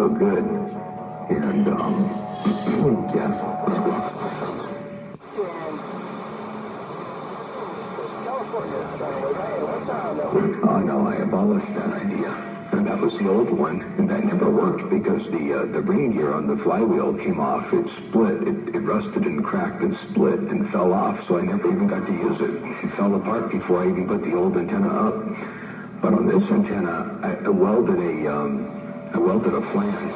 real good. And, yeah. Oh, no, I abolished that idea. And that was the old one, and that never worked because the ring gear on the flywheel came off. It split. It rusted and cracked and split and fell off, so I never even got to use it. It fell apart before I even put the old antenna up. But on this antenna, I welded a flange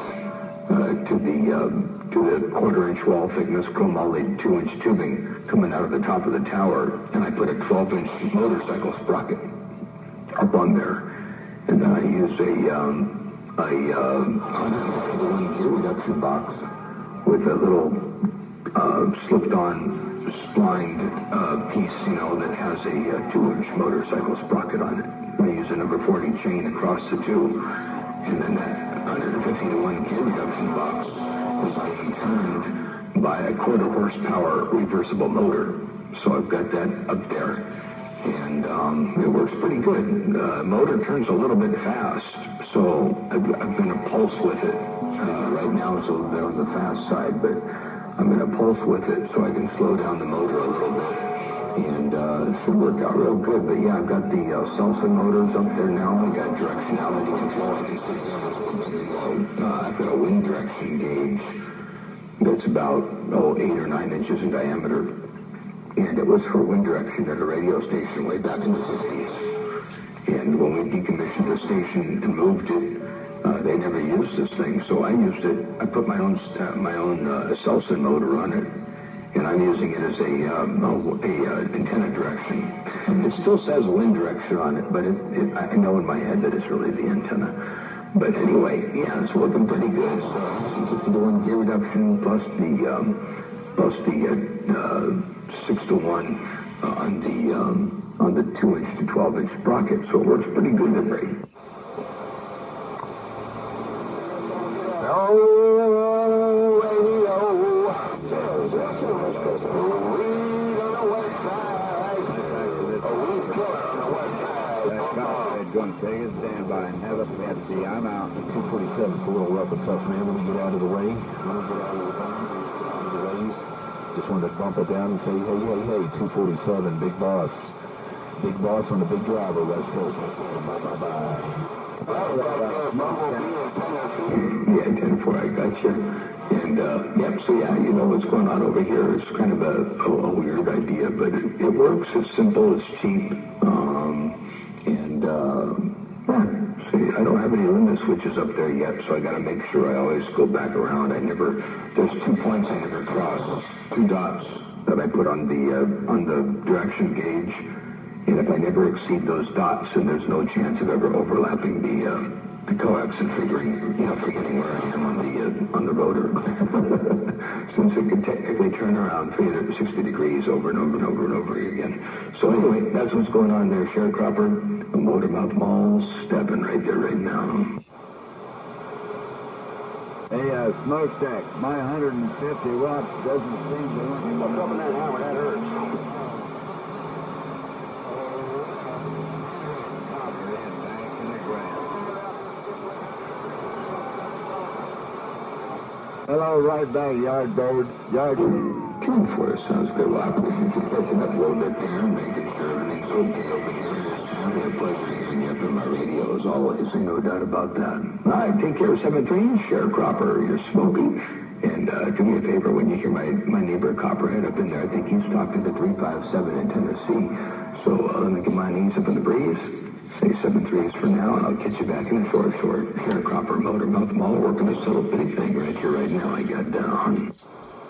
to the quarter-inch wall thickness chromoly 2-inch tubing coming out of the top of the tower, and I put a 12-inch motorcycle sprocket up on there. And then I used a 151 gear reduction box with a little slipped-on splined piece, that has a 2-inch motorcycle sprocket on it. I use a number 40 chain across the two, and then that 150-to-1 gear reduction box is being turned by a quarter horsepower reversible motor. So I've got that up there. And it works pretty good. The motor turns a little bit fast, so I've been a pulse with it. Right now it's a little bit on the fast side, but I'm going to pulse with it so I can slow down the motor a little bit. And it should work out real good. But yeah, I've got the salsa motors up there now. I've got directionality control. I can sit there. I've got a wind direction gauge that's about 8 or 9 inches in diameter. And it was for wind direction at a radio station way back in the 50s. And when we decommissioned the station and moved it, they never used this thing, so I used it. I put my own Selson motor on it, and I'm using it as a antenna direction. It still says wind direction on it, but I know in my head that it's really the antenna. But anyway, yeah, it's working pretty good. So 50-to-1 gear reduction plus the 6-to-1 on the 2-inch to 12-inch sprocket, so it works pretty good at rate. Stand by and have us at sea. I'm out. 247 is a little rough and tough, man. Let me get out of the way. Just wanted to bump it down and say, hey, 247, big boss. Big boss on the big driver, West Coast. Bye. Yeah, 10-4, I got you. And, so yeah, you know what's going on over here. It's kind of a weird idea, but it works. It's simple, it's cheap. See, I don't have any limit switches up there yet, so I got to make sure I always go back around. There's 2 points I never cross, 2 dots that I put on the direction gauge, and if I never exceed those dots, then there's no chance of ever overlapping the coax and forgetting where I am on the rotor. Since it can technically turn around 360 degrees over and over and over and over again. So anyway, that's what's going on there, Sharecropper. A motor mouth mall stepping right there right now. Hey, smokestack, my 150 watts doesn't seem to want you. What's up in that hammer? That hurts. Hello, right back, yard bird. Yard bird. 2-4 sounds good. Well, I appreciate you catching up a little bit there and making sure everything's okay over here. It's really a pleasure hearing you up in my radio as always. Ain't no doubt about that. All right, take care, 7-3, Sharecropper. You're smoking. And do me a favor, when you hear my neighbor Copperhead up in there, I think he's talking to 357 in Tennessee. So let me get my knees up in the breeze. Say 7-3s for now, and I'll catch you back in a short Sharecropper motor mouth mall working this little bitty thing right here, right now I got down.